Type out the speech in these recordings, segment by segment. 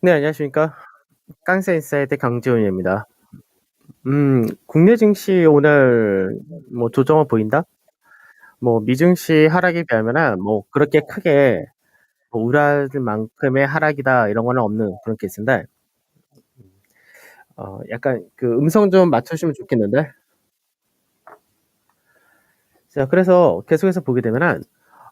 네, 안녕하십니까. 깡센사이드 강지훈입니다. 국내 증시 오늘 뭐 조정은 보인다? 뭐 미증시 하락에 비하면은 뭐 그렇게 크게 뭐 우려할 만큼의 하락이다 이런 거는 없는 그런 케이스인데, 약간 그 음성 좀 맞춰주시면 좋겠는데. 자, 그래서 계속해서 보게 되면은,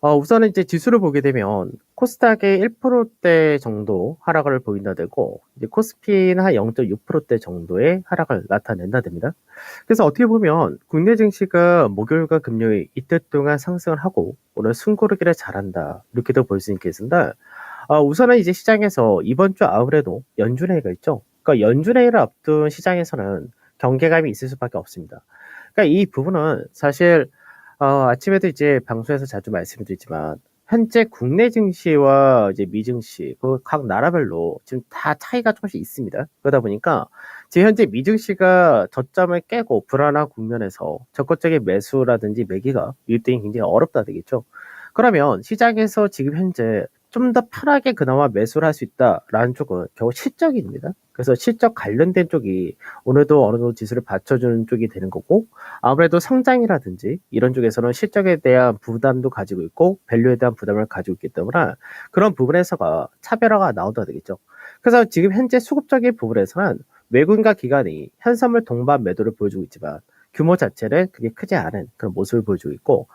우선은 이제 지수를 보게 되면 코스닥이 1%대 정도 하락을 보인다 되고, 이제 코스피는 한 0.6%대 정도의 하락을 나타낸다 됩니다. 그래서 어떻게 보면 국내 증시가 목요일과 금요일 이틀 동안 상승을 하고 오늘 숨고르기를 잘한다 이렇게도 볼 수 있겠습니다. 우선은 이제 시장에서 이번 주 아무래도 연준회의가 있죠. 그러니까 연준회의를 앞둔 시장에서는 경계감이 있을 수밖에 없습니다. 그러니까 이 부분은 사실 아침에도 이제 방송에서 자주 말씀드리지만 현재 국내 증시와 이제 미증시 그 각 나라별로 지금 다 차이가 조금씩 있습니다. 그러다 보니까 지금 현재 미증시가 저점을 깨고 불안한 국면에서 적극적인 매수라든지 매기가 일등이 굉장히 어렵다 되겠죠. 그러면 시장에서 지금 현재 좀 더 편하게 그나마 매수를 할 수 있다라는 쪽은 결국 실적입니다. 그래서 실적 관련된 쪽이 오늘도 어느 정도 지수를 받쳐주는 쪽이 되는 거고, 아무래도 성장이라든지 이런 쪽에서는 실적에 대한 부담도 가지고 있고 밸류에 대한 부담을 가지고 있기 때문에 그런 부분에서가 차별화가 나온다 되겠죠. 그래서 지금 현재 수급적인 부분에서는 외국인과 기관이 현선물 동반 매도를 보여주고 있지만 규모 자체는 그게 크지 않은 그런 모습을 보여주고 있고,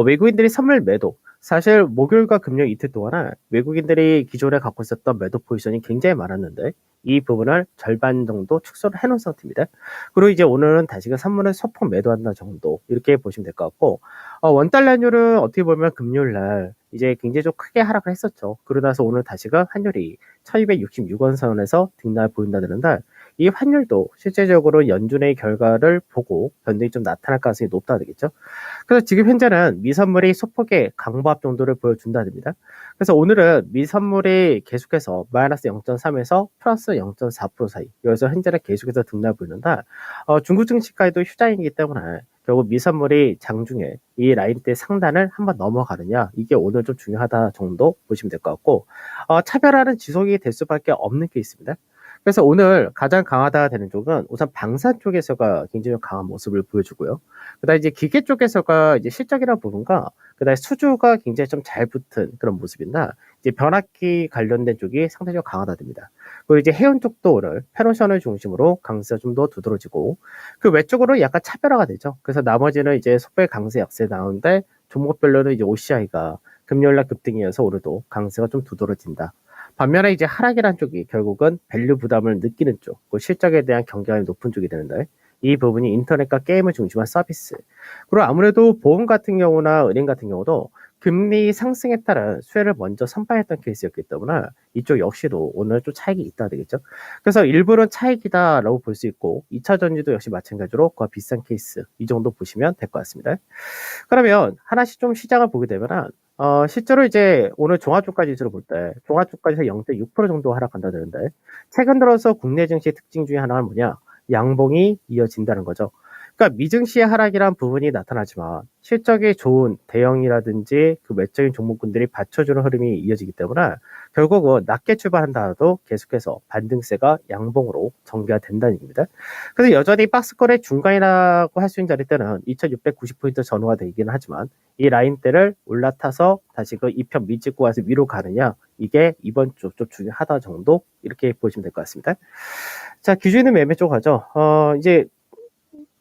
외국인들이 선물 매도, 사실 목요일과 금요일 이틀 동안은 외국인들이 기존에 갖고 있었던 매도 포지션이 굉장히 많았는데 이 부분을 절반 정도 축소를 해놓은 상태입니다. 그리고 이제 오늘은 다시금 선물을 소폭 매도한다 정도 이렇게 보시면 될 것 같고, 원달러율은 어떻게 보면 금요일 날 이제 굉장히 좀 크게 하락을 했었죠. 그러고 나서 오늘 다시금 환율이 1266원 선에서 등락을 보인다는 날, 이 환율도 실제적으로 연준의 결과를 보고 변동이 좀 나타날 가능성이 높다 되겠죠. 그래서 지금 현재는 미선물이 소폭의 강보합 정도를 보여준다입니다. 그래서 오늘은 미선물이 계속해서 마이너스 0.3에서 플러스 0.4% 사이, 여기서 현재는 계속해서 등락을 보이는데, 중국 증시가에도 휴장이기 때문에 결국 미선물이 장중에 이 라인대 상단을 한번 넘어가느냐, 이게 오늘 좀 중요하다 정도 보시면 될 것 같고, 차별화는 지속이 될 수밖에 없는 케이스입니다. 그래서 오늘 가장 강하다 되는 쪽은 우선 방산 쪽에서가 굉장히 강한 모습을 보여주고요. 그다음에 이제 기계 쪽에서가 이제 실적이라는 부분과 그다음에 수주가 굉장히 좀 잘 붙은 그런 모습이나 이제 변압기 관련된 쪽이 상대적으로 강하다 됩니다. 그리고 이제 해운 쪽도 오늘 패러션을 중심으로 강세가 좀 더 두드러지고 그 외쪽으로 약간 차별화가 되죠. 그래서 나머지는 이제 속배 강세 약세 나오는데 종목별로는 이제 OCI가 금요일날 급등이어서 오늘도 강세가 좀 두드러진다. 반면에 이제 하락이란 쪽이 결국은 밸류 부담을 느끼는 쪽, 그 실적에 대한 경계감이 높은 쪽이 되는데 이 부분이 인터넷과 게임을 중심한 서비스. 그리고 아무래도 보험 같은 경우나 은행 같은 경우도 금리 상승에 따른 수혜를 먼저 선반했던 케이스였기 때문에 이쪽 역시도 오늘 좀 차익이 있다 되겠죠. 그래서 일부는 차익이다라고 볼 수 있고 2차 전지도 역시 마찬가지로 그와 비슷한 케이스 이 정도 보시면 될 것 같습니다. 그러면 하나씩 좀 시장을 보게 되면은 실제로 이제 오늘 종합주가 지수를 볼 때 종합주가에서 0.6% 정도 하락한다는데 최근 들어서 국내 증시 특징 중에 하나는 뭐냐? 양봉이 이어진다는 거죠. 그러니까 미증시의 하락이란 부분이 나타나지만 실적이 좋은 대형이라든지 그 외적인 종목군들이 받쳐주는 흐름이 이어지기 때문에 결국은 낮게 출발한다 하도 계속해서 반등세가 양봉으로 전개가 된다는 얘기입니다. 그래서 여전히 박스권의 중간이라고 할 수 있는 자리 때는 2690포인트 전후가 되긴 하지만 이 라인대를 올라타서 다시 그 2편 밑찍고 와서 위로 가느냐, 이게 이번 주 좀 중요하다 정도 이렇게 보시면 될 것 같습니다. 자, 기준은 매매 쪽 하죠. 이제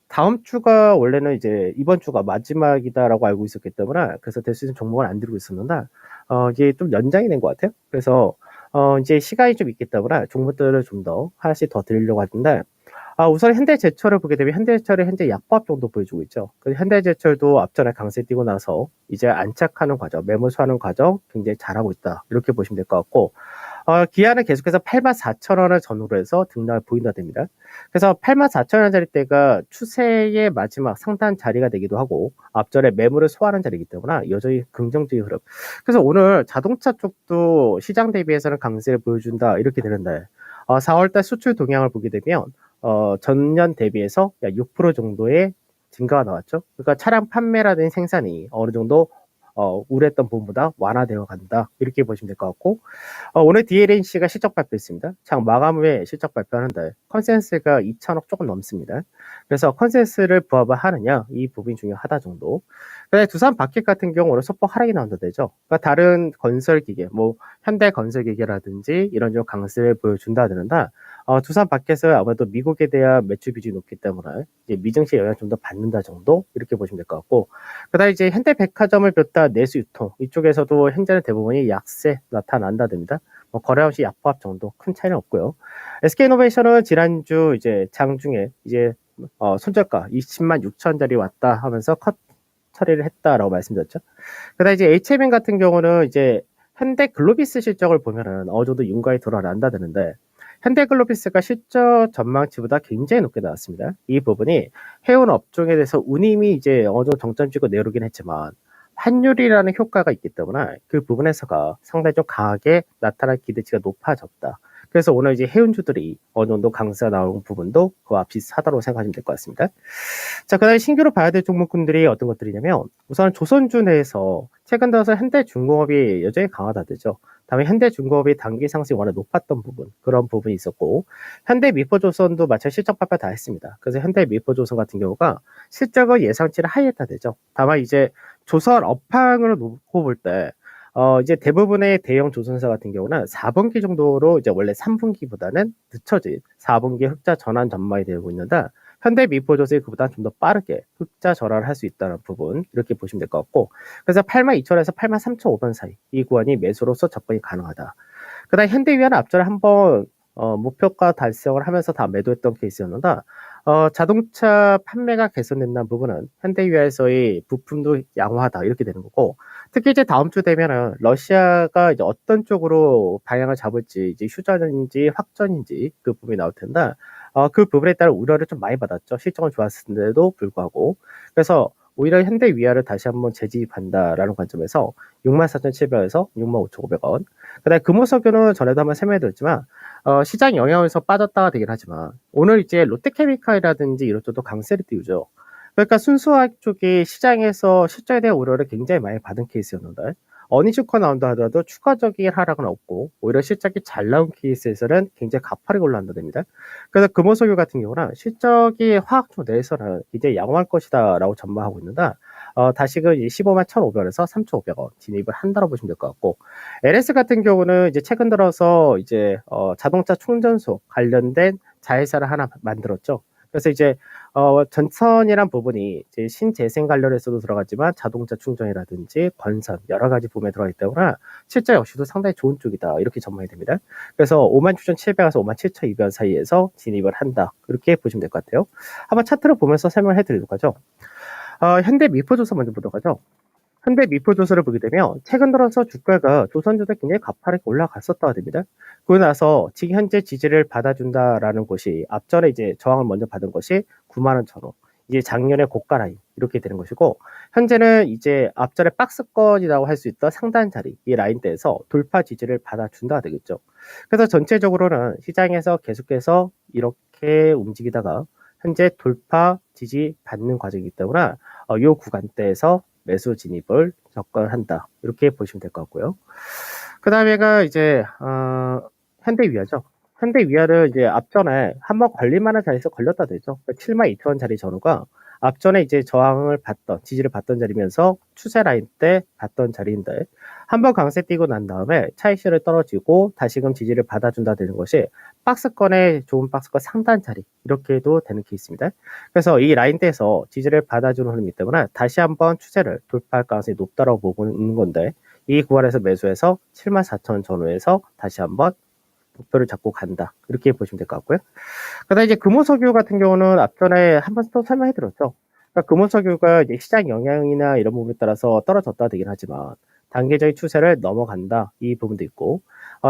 다음 주가 원래는 이제 이번 주가 마지막이다라고 알고 있었기 때문에 그래서 될 수 있는 종목을 안 들고 있었는데 이게 좀 연장이 된 것 같아요. 그래서 이제 시간이 좀 있기 때문에 종목들을 좀 더 하나씩 더 드리려고 하는데, 우선 현대제철을 보게 되면 현대제철이 현재 약보합 정도 보여주고 있죠. 그래서 현대제철도 앞전에 강세 띄고 나서 이제 안착하는 과정, 매물수하는 과정 굉장히 잘하고 있다. 이렇게 보시면 될 것 같고, 기아는 계속해서 84,000원을 전후로 해서 등락을 보인다 됩니다. 그래서 84,000원짜리대가 추세의 마지막 상단 자리가 되기도 하고 앞전에 매물을 소화하는 자리이기 때문에 여전히 긍정적인 흐름. 그래서 오늘 자동차 쪽도 시장 대비해서는 강세를 보여준다 이렇게 되는데 4월달 수출 동향을 보게 되면 전년 대비해서 약 6% 정도의 증가가 나왔죠. 그러니까 차량 판매라든지 생산이 어느 정도 우려했던 부분보다 완화되어 간다. 이렇게 보시면 될 것 같고, 오늘 DLNC가 실적 발표했습니다. 장 마감 후에 실적 발표하는데 컨센서스가 2천억 조금 넘습니다. 그래서 컨센서스를 부합을 하느냐 이 부분이 중요하다 정도. 근데 두산 바켓 같은 경우는 소폭 하락이 나온다 되죠. 그러니까 다른 건설 기계, 뭐 현대 건설 기계라든지 이런 좀 강세를 보여준다 되는다. 두산 바켓은 아무래도 미국에 대한 매출 비중이 높기 때문에 이제 미증시 영향을 좀 더 받는다 정도 이렇게 보시면 될 것 같고, 그다음 이제 현대백화점을 비롯한 내수 유통 이쪽에서도 현재는 대부분이 약세 나타난다 됩니다. 뭐 거래량 시 약보합 정도 큰 차이는 없고요. SK이노베이션은 지난주 이제 장중에 이제 손절가 20만 6천짜리 왔다 하면서 컷 처리를 했다라고 말씀드렸죠. 그다음 이제 HMN 같은 경우는 이제 현대글로비스 실적을 보면은 어느 정도 윤곽이 드러난다 되는데 현대글로비스가 실적 전망치보다 굉장히 높게 나왔습니다. 이 부분이 해운 업종에 대해서 운임이 이제 어느 정도 정점 찍고 내려오긴 했지만 환율이라는 효과가 있기 때문에 그 부분에서가 상당히 좀 강하게 나타날 기대치가 높아졌다. 그래서 오늘 이제 해운주들이 어느 정도 강세가 나온 부분도 그와 비슷하다고 생각하시면 될 것 같습니다. 자, 그다음에 신규로 봐야 될 종목군들이 어떤 것들이냐면 우선 조선주 내에서 최근 들어서 현대중공업이 여전히 강하다 되죠. 다음에 현대중공업이 단기 상승이 워낙 높았던 부분, 그런 부분이 있었고, 현대미포조선도 마찬가지 실적 발표 다 했습니다. 그래서 현대미포조선 같은 경우가 실적은 예상치를 하이했다 되죠. 다만 이제 조선 업황으로 놓고 볼 때, 이제 대부분의 대형 조선사 같은 경우는 4분기 정도로 이제 원래 3분기보다는 늦춰진 4분기 흑자 전환 전망이 되고 있는데, 현대미포조선이 그보다 좀 더 빠르게 흑자 전환을 할 수 있다는 부분 이렇게 보시면 될 것 같고, 그래서 82,000원에서 83,500원 사이 이 구간이 매수로서 접근이 가능하다. 그다음 현대위아는 앞전에 한번 목표가 달성을 하면서 다 매도했던 케이스였는데 자동차 판매가 개선된다는 부분은 현대위아에서의 부품도 양호하다 이렇게 되는 거고, 특히 이제 다음 주 되면은 러시아가 이제 어떤 쪽으로 방향을 잡을지 이제 휴전인지 확전인지 그 부분이 나올 텐데 그 부분에 따른 우려를 좀 많이 받았죠. 실적은 좋았는데도 불구하고. 그래서 오히려 현대 위아를 다시 한번 재지입한다라는 관점에서 64,700원에서 65,500원. 그다음에 금호석유는 전에도 한번 설명해드렸지만 시장 영향에서 빠졌다가 되긴 하지만 오늘 이제 롯데케미칼이라든지 이런 쪽도 강세를 띄우죠. 그러니까 순수화학 쪽이 시장에서 실적에 대한 우려를 굉장히 많이 받은 케이스였는데 어닝주가 나온다 하더라도 추가적인 하락은 없고 오히려 실적이 잘 나온 케이스에서는 굉장히 가파르게 올라간다 됩니다. 그래서 금호석유 같은 경우는 실적이 화학조 내에서는 이제 양호할 것이다 라고 전망하고 있는데 다시금 15만 1,500원에서 3,500원 진입을 한다고 보시면 될 것 같고, LS 같은 경우는 이제 최근 들어서 이제 자동차 충전소 관련된 자회사를 하나 만들었죠. 그래서 이제 전선이란 부분이 이제 신재생 관련해서도 들어갔지만 자동차 충전이라든지 건선 여러 가지 부분에 들어가기 때문에 실제 역시도 상당히 좋은 쪽이다 이렇게 전망이 됩니다. 그래서 57,700에서 57,200원 사이에서 진입을 한다 이렇게 보시면 될 것 같아요. 한번 차트를 보면서 설명을 해드리도록 하죠. 현대미포조선 먼저 보도록 하죠. 현대미포조선을 보게 되면 최근 들어서 주가가 조선주도 굉장히 가파르게 올라갔었다가 됩니다. 그러고 나서 지금 현재 지지를 받아준다라는 것이 앞전에 이제 저항을 먼저 받은 것이 91,000원. 이제 작년에 고가 라인 이렇게 되는 것이고, 현재는 이제 앞전에 박스권이라고 할 수 있던 상단 자리 이 라인대에서 돌파 지지를 받아준다 되겠죠. 그래서 전체적으로는 시장에서 계속해서 이렇게 움직이다가 현재 돌파 지지 받는 과정이기 때문에 이 구간대에서 매수 진입을 접근한다 이렇게 보시면 될 것 같고요. 그 다음에가 이제 현대위아죠. 현대위아를 이제 앞전에 한번 걸릴만한 자리에서 걸렸다 되죠. 72,000원 자리 전후가 앞전에 이제 저항을 받던 지지를 받던 자리면서 추세 라인 때 받던 자리인데 한번 강세 띄고 난 다음에 차익실을 떨어지고 다시금 지지를 받아준다 되는 것이 박스권의 좋은 박스권 상단 자리 이렇게도 되는 케이스입니다. 그래서 이 라인대에서 지지를 받아주는 흐름이기 때문에 다시 한번 추세를 돌파할 가능성이 높다고 보고 있는 건데 이 구간에서 매수해서 74,000원 전후에서 다시 한번 목표를 잡고 간다 이렇게 보시면 될 것 같고요. 그다음 이제 금호석유 같은 경우는 앞전에 한 번 또 설명해 드렸죠. 그러니까 금호석유가 이제 시장 영향이나 이런 부분에 따라서 떨어졌다 되긴 하지만 단계적인 추세를 넘어간다 이 부분도 있고,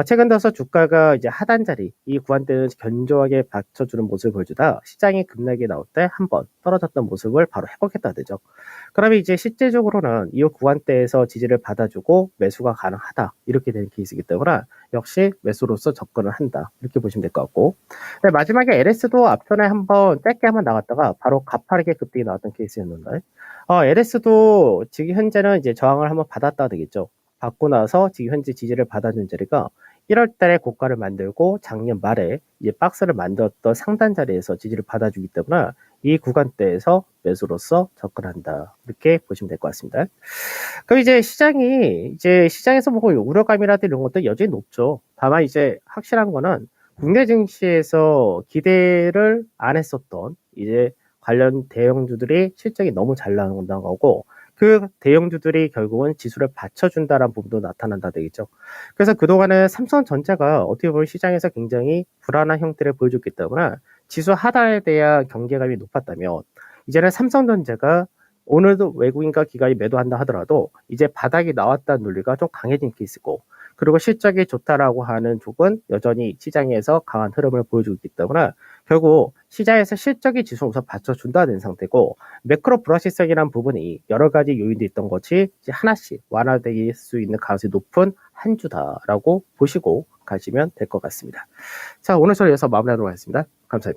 최근 들어서 주가가 이제 하단 자리, 이 구간대는 견조하게 받쳐주는 모습을 보여주다 시장이 급락이 나올 때 한번 떨어졌던 모습을 바로 회복했다 되죠. 그러면 이제 실제적으로는 이 구간대에서 지지를 받아주고 매수가 가능하다. 이렇게 되는 케이스이기 때문에 역시 매수로서 접근을 한다. 이렇게 보시면 될 것 같고. 네, 마지막에 LS도 앞전에 한번 짧게 한번 나갔다가 바로 가파르게 급등이 나왔던 케이스였는데, LS도 지금 현재는 이제 저항을 한번 받았다 되겠죠. 받고 나서 지금 현재 지지를 받아준 자리가 1월 달에 고가를 만들고 작년 말에 이제 박스를 만들었던 상단 자리에서 지지를 받아주기 때문에 이 구간대에서 매수로서 접근한다. 이렇게 보시면 될 것 같습니다. 그럼 이제 시장에서 뭐 우려감이라든지 이런 것도 여전히 높죠. 다만 이제 확실한 거는 국내 증시에서 기대를 안 했었던 이제 관련 대형주들이 실적이 너무 잘 나온다는 거고, 그 대형주들이 결국은 지수를 받쳐준다는 부분도 나타난다 되겠죠. 그래서 그동안은 삼성전자가 어떻게 보면 시장에서 굉장히 불안한 형태를 보여줬기 때문에 지수 하단에 대한 경계감이 높았다면, 이제는 삼성전자가 오늘도 외국인과 기관이 매도한다 하더라도 이제 바닥이 나왔다는 논리가 좀 강해진 케이스고, 그리고 실적이 좋다라고 하는 쪽은 여전히 시장에서 강한 흐름을 보여주고 있기 때문에 결국 시장에서 실적이 지수를 우선 받쳐준다는 상태고, 매크로 불확실성이라는 부분이 여러 가지 요인들이 있던 것이 이제 하나씩 완화될 수 있는 가능성이 높은 한 주다라고 보시고 가시면 될 것 같습니다. 자, 오늘 저를 여기서 마무리하도록 하겠습니다. 감사합니다.